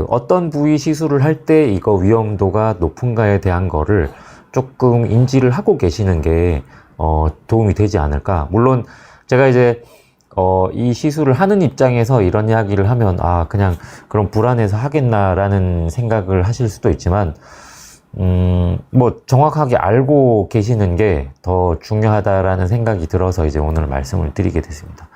어떤 부위 시술을 할 때 이거 위험도가 높은가에 대한 거를 조금 인지를 하고 계시는 게 도움이 되지 않을까. 물론 제가 이제 이 시술을 하는 입장에서 이런 이야기를 하면 그냥 그럼 불안해서 하겠나라는 생각을 하실 수도 있지만 뭐 정확하게 알고 계시는 게 더 중요하다라는 생각이 들어서 이제 오늘 말씀을 드리게 됐습니다.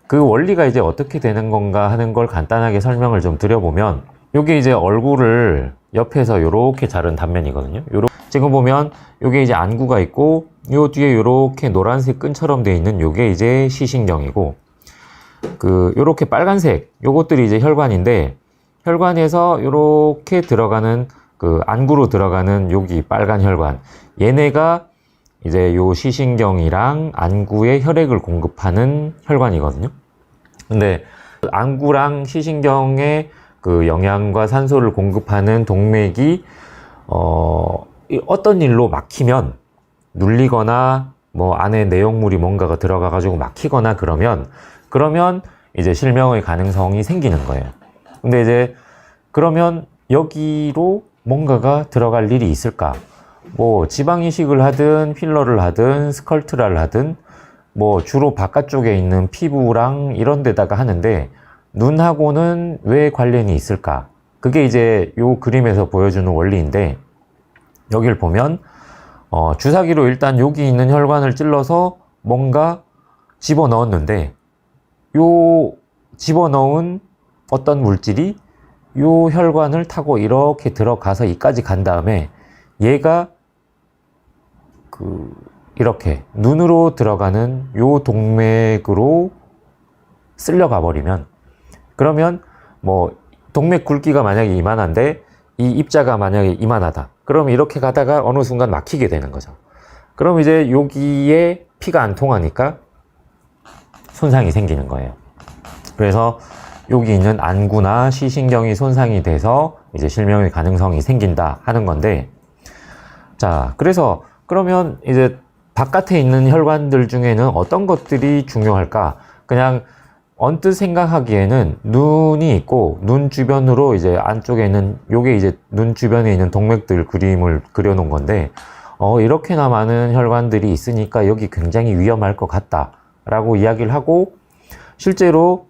그 원리가 이제 어떻게 되는 건가 하는 걸 간단하게 설명을 좀 드려보면, 요게 이제 얼굴을 옆에서 요렇게 자른 단면이거든요. 지금 보면 요게 이제 안구가 있고, 요 뒤에 요렇게 노란색 끈처럼 되어 있는 요게 이제 시신경이고, 요렇게 빨간색 요것들이 이제 혈관인데, 혈관에서 요렇게 들어가는 안구로 들어가는 여기 빨간 혈관, 얘네가 이제 요 시신경이랑 안구에 혈액을 공급하는 혈관이거든요. 근데 안구랑 시신경에 영양과 산소를 공급하는 동맥이 어떤 일로 막히면, 눌리거나 뭐 안에 내용물이 뭔가가 들어가 가지고 막히거나 그러면 이제 실명의 가능성이 생기는 거예요. 근데 이제 그러면 여기로 뭔가가 들어갈 일이 있을까? 뭐 지방 이식을 하든 필러를 하든 스컬트라를 하든 뭐 주로 바깥쪽에 있는 피부랑 이런 데다가 하는데, 눈하고는 왜 관련이 있을까? 그게 이제 요 그림에서 보여주는 원리인데, 여기를 보면 주사기로 일단 여기 있는 혈관을 찔러서 뭔가 집어넣었는데, 요 집어넣은 어떤 물질이 요 혈관을 타고 이렇게 들어가서 이까지 간 다음에 얘가 이렇게 눈으로 들어가는 요 동맥으로 쓸려가 버리면, 그러면 뭐 동맥 굵기가 만약에 이만한데 이 입자가 만약에 이만하다, 그럼 이렇게 가다가 어느 순간 막히게 되는 거죠. 그럼 이제 여기에 피가 안 통하니까 손상이 생기는 거예요. 그래서 여기 있는 안구나 시신경이 손상이 돼서 이제 실명의 가능성이 생긴다 하는 건데, 자, 그래서 그러면 이제 바깥에 있는 혈관들 중에는 어떤 것들이 중요할까? 그냥 언뜻 생각하기에는 눈이 있고, 눈 주변으로 이제 안쪽에 있는 요게 이제 눈 주변에 있는 동맥들 그림을 그려놓은 건데, 이렇게나 많은 혈관들이 있으니까 여기 굉장히 위험할 것 같다 라고 이야기를 하고, 실제로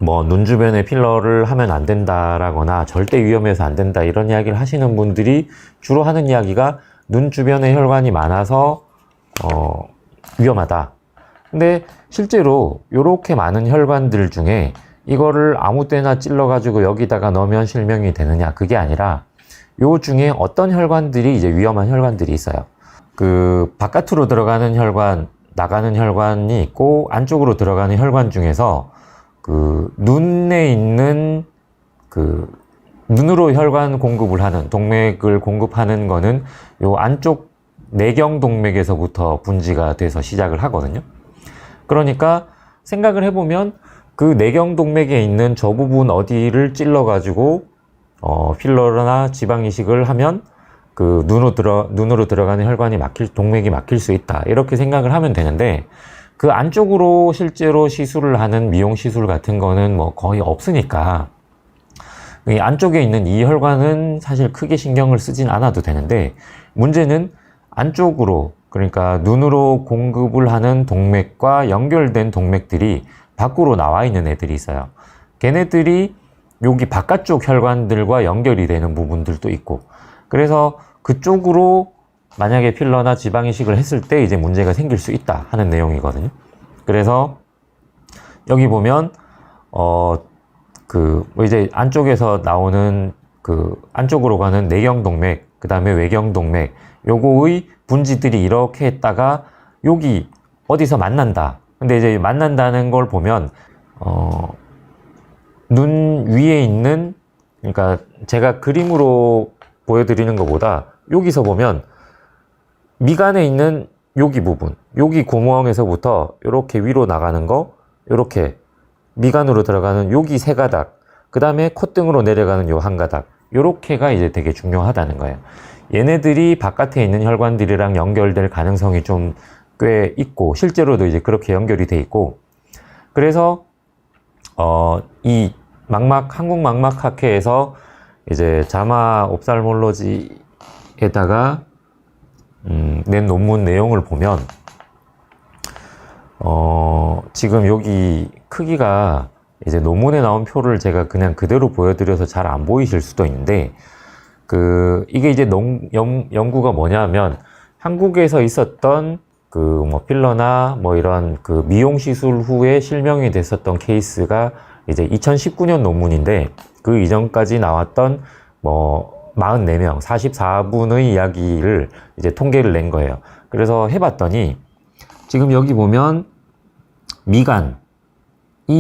뭐 눈 주변에 필러를 하면 안 된다라거나 절대 위험해서 안 된다 이런 이야기를 하시는 분들이 주로 하는 이야기가 눈 주변에 혈관이 많아서 위험하다. 근데 실제로 이렇게 많은 혈관들 중에 이거를 아무 때나 찔러 가지고 여기다가 넣으면 실명이 되느냐, 그게 아니라 요 중에 어떤 혈관들이 이제 위험한 혈관들이 있어요. 바깥으로 들어가는 혈관, 나가는 혈관이 있고, 안쪽으로 들어가는 혈관 중에서 눈에 있는 눈으로 혈관 공급을 하는, 동맥을 공급하는 거는 요 안쪽 내경 동맥에서부터 분지가 돼서 시작을 하거든요. 그러니까 생각을 해보면 내경 동맥에 있는 저 부분 어디를 찔러 가지고 필러나 지방 이식을 하면 눈으로 들어가는 혈관이 동맥이 막힐 수 있다, 이렇게 생각을 하면 되는데, 그 안쪽으로 실제로 시술을 하는 미용 시술 같은 거는 뭐 거의 없으니까 이 안쪽에 있는 이 혈관은 사실 크게 신경을 쓰진 않아도 되는데, 문제는 안쪽으로, 그러니까 눈으로 공급을 하는 동맥과 연결된 동맥들이 밖으로 나와 있는 애들이 있어요. 걔네들이 여기 바깥쪽 혈관들과 연결이 되는 부분들도 있고, 그래서 그쪽으로 만약에 필러나 지방 이식을 했을 때 이제 문제가 생길 수 있다 하는 내용이거든요. 그래서 여기 보면 뭐 이제 안쪽에서 나오는 안쪽으로 가는 내경 동맥, 그 다음에 외경 동맥, 요거의 분지들이 이렇게 했다가 여기 어디서 만난다. 근데 이제 만난다는 걸 보면 눈 위에 있는, 그러니까 제가 그림으로 보여드리는 것보다 여기서 보면 미간에 있는 여기 부분, 여기 구멍에서부터 이렇게 위로 나가는 거, 이렇게 미간으로 들어가는 여기 세 가닥, 그 다음에 콧등으로 내려가는 요 한 가닥, 요렇게가 이제 되게 중요하다는 거예요. 얘네들이 바깥에 있는 혈관들이랑 연결될 가능성이 좀 꽤 있고, 실제로도 이제 그렇게 연결이 돼 있고, 그래서 이 한국망막학회에서 이제 자마 옵살몰로지에다가 낸 논문 내용을 보면 지금 여기 크기가 이제 논문에 나온 표를 제가 그냥 그대로 보여드려서 잘 안 보이실 수도 있는데 이게 이제 연구가 뭐냐면 한국에서 있었던 뭐 필러나 뭐 이런 미용 시술 후에 실명이 됐었던 케이스가 이제 2019년 논문인데 그 이전까지 나왔던 뭐 44명, 44분의 이야기를 이제 통계를 낸 거예요. 그래서 해봤더니 지금 여기 보면 미간이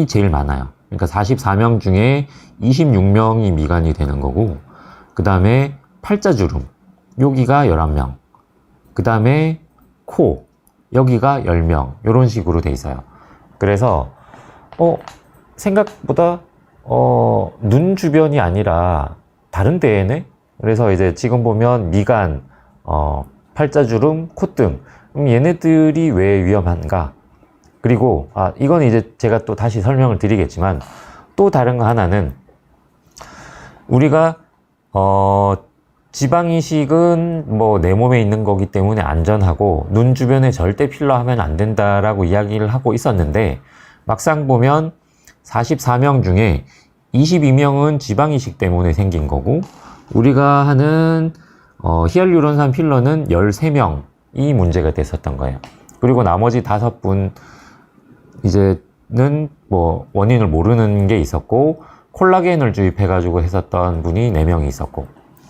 제일 많아요. 그러니까 44명 중에 26명이 미간이 되는 거고, 그 다음에 팔자주름, 여기가 11명, 그 다음에 코, 여기가 10명, 이런 식으로 돼 있어요. 그래서 생각보다 눈 주변이 아니라 다른 데에네? 그래서 이제 지금 보면 미간, 팔자주름, 콧등, 얘네들이 왜 위험한가? 그리고 이건 이제 제가 또 다시 설명을 드리겠지만 또 다른 거 하나는 우리가 지방이식은 뭐 내 몸에 있는 거기 때문에 안전하고 눈 주변에 절대 필러 하면 안 된다라고 이야기를 하고 있었는데 막상 보면 44명 중에 22명은 지방이식 때문에 생긴 거고 우리가 하는 히알루론산 필러는 13명이 문제가 됐었던 거예요. 그리고 나머지 5분 이제는 뭐 원인을 모르는 게 있었고 콜라겐을 주입해가지고 했었던 분이 4명이 있었고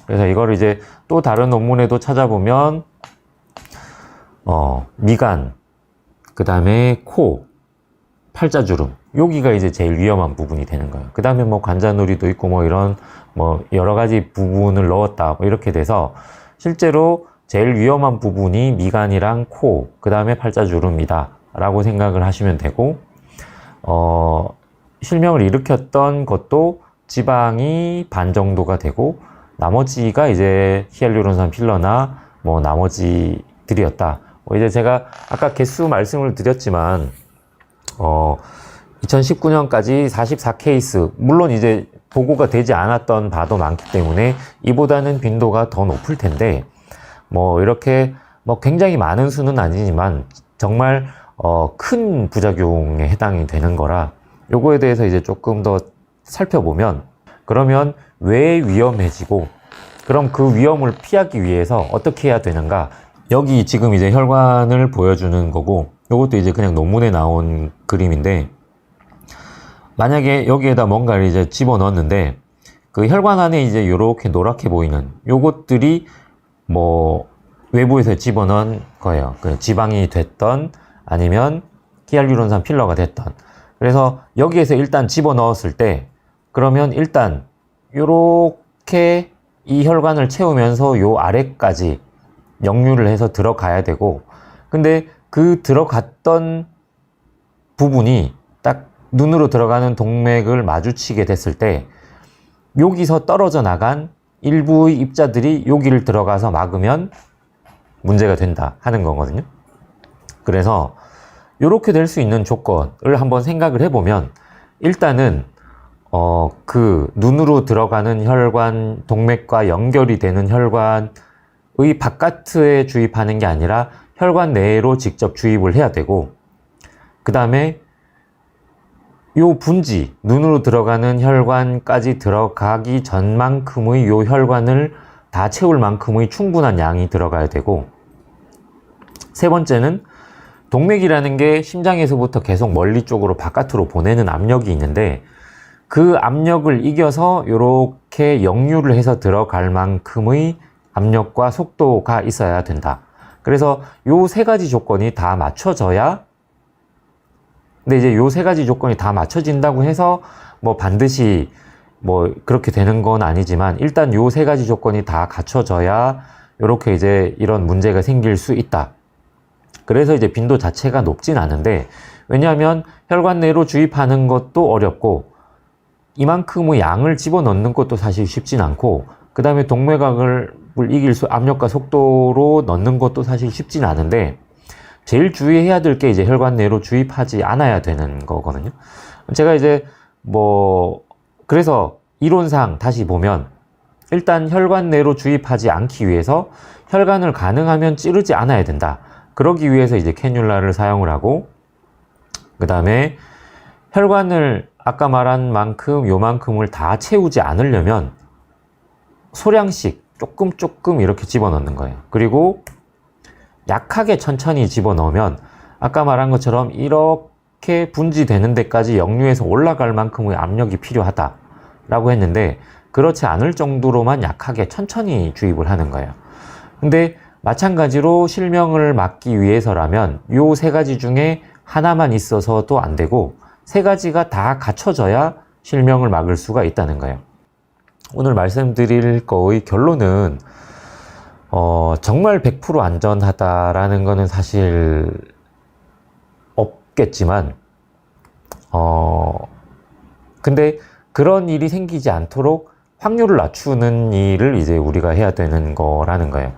그래서 이걸 이제 또 다른 논문에도 찾아보면 미간, 그 다음에 코, 팔자주름 여기가 이제 제일 위험한 부분이 되는 거예요. 그 다음에 뭐 관자놀이도 있고 뭐 이런 뭐 여러 가지 부분을 넣었다 뭐 이렇게 돼서 실제로 제일 위험한 부분이 미간이랑 코, 그 다음에 팔자주름이다 라고 생각을 하시면 되고 실명을 일으켰던 것도 지방이 반 정도가 되고 나머지가 이제 히알루론산 필러나 뭐 나머지들이었다. 이제 제가 아까 개수 말씀을 드렸지만 2019년까지 44케이스 물론 이제 보고가 되지 않았던 바도 많기 때문에 이보다는 빈도가 더 높을 텐데 뭐 이렇게 뭐 굉장히 많은 수는 아니지만 정말 큰 부작용에 해당이 되는 거라 요거에 대해서 이제 조금 더 살펴보면 그러면 왜 위험해지고 그럼 그 위험을 피하기 위해서 어떻게 해야 되는가 여기 지금 이제 혈관을 보여주는 거고 요것도 이제 그냥 논문에 나온 그림인데 만약에 여기에다 뭔가를 이제 집어넣었는데 그 혈관 안에 이제 요렇게 노랗게 보이는 요것들이 뭐 외부에서 집어넣은 거예요. 그 지방이 됐던 아니면 히알루론산 필러가 됐던 그래서 여기에서 일단 집어넣었을 때 그러면 일단 요렇게 이 혈관을 채우면서 요 아래까지 역류를 해서 들어가야 되고 근데 그 들어갔던 부분이 딱 눈으로 들어가는 동맥을 마주치게 됐을 때 여기서 떨어져 나간 일부의 입자들이 여기를 들어가서 막으면 문제가 된다 하는 거거든요. 그래서 이렇게 될 수 있는 조건을 한번 생각을 해보면 일단은 그 눈으로 들어가는 혈관, 동맥과 연결이 되는 혈관의 바깥에 주입하는 게 아니라 혈관 내로 직접 주입을 해야 되고 그 다음에 요 분지, 눈으로 들어가는 혈관까지 들어가기 전만큼의 요 혈관을 다 채울 만큼의 충분한 양이 들어가야 되고 세 번째는 동맥이라는 게 심장에서부터 계속 멀리 쪽으로 바깥으로 보내는 압력이 있는데 그 압력을 이겨서 이렇게 역류를 해서 들어갈 만큼의 압력과 속도가 있어야 된다. 그래서 요 세 가지 조건이 다 맞춰져야 근데 이제 요 세 가지 조건이 다 맞춰진다고 해서 뭐 반드시 뭐 그렇게 되는 건 아니지만 일단 요 세 가지 조건이 다 갖춰져야 이렇게 이제 이런 문제가 생길 수 있다. 그래서 이제 빈도 자체가 높진 않은데 왜냐하면 혈관 내로 주입하는 것도 어렵고 이만큼의 양을 집어넣는 것도 사실 쉽진 않고 그 다음에 동맥악을 이길 수 압력과 속도로 넣는 것도 사실 쉽진 않은데 제일 주의해야 될 게 이제 혈관 내로 주입하지 않아야 되는 거거든요. 제가 이제 그래서 이론상 다시 보면 일단 혈관 내로 주입하지 않기 위해서 혈관을 가능하면 찌르지 않아야 된다. 그러기 위해서 이제 캐뉼라를 사용을 하고, 그 다음에 혈관을 아까 말한 만큼 요만큼을 다 채우지 않으려면 소량씩 조금 이렇게 집어넣는 거예요. 그리고 약하게 천천히 집어넣으면 아까 말한 것처럼 이렇게 분지되는 데까지 역류에서 올라갈 만큼의 압력이 필요하다라고 했는데, 그렇지 않을 정도로만 약하게 천천히 주입을 하는 거예요. 근데 마찬가지로 실명을 막기 위해서라면 요 세 가지 중에 하나만 있어서도 안 되고 세 가지가 다 갖춰져야 실명을 막을 수가 있다는 거예요. 오늘 말씀드릴 거의 결론은 정말 100% 안전하다라는 거는 사실 없겠지만 근데 그런 일이 생기지 않도록 확률을 낮추는 일을 이제 우리가 해야 되는 거라는 거예요.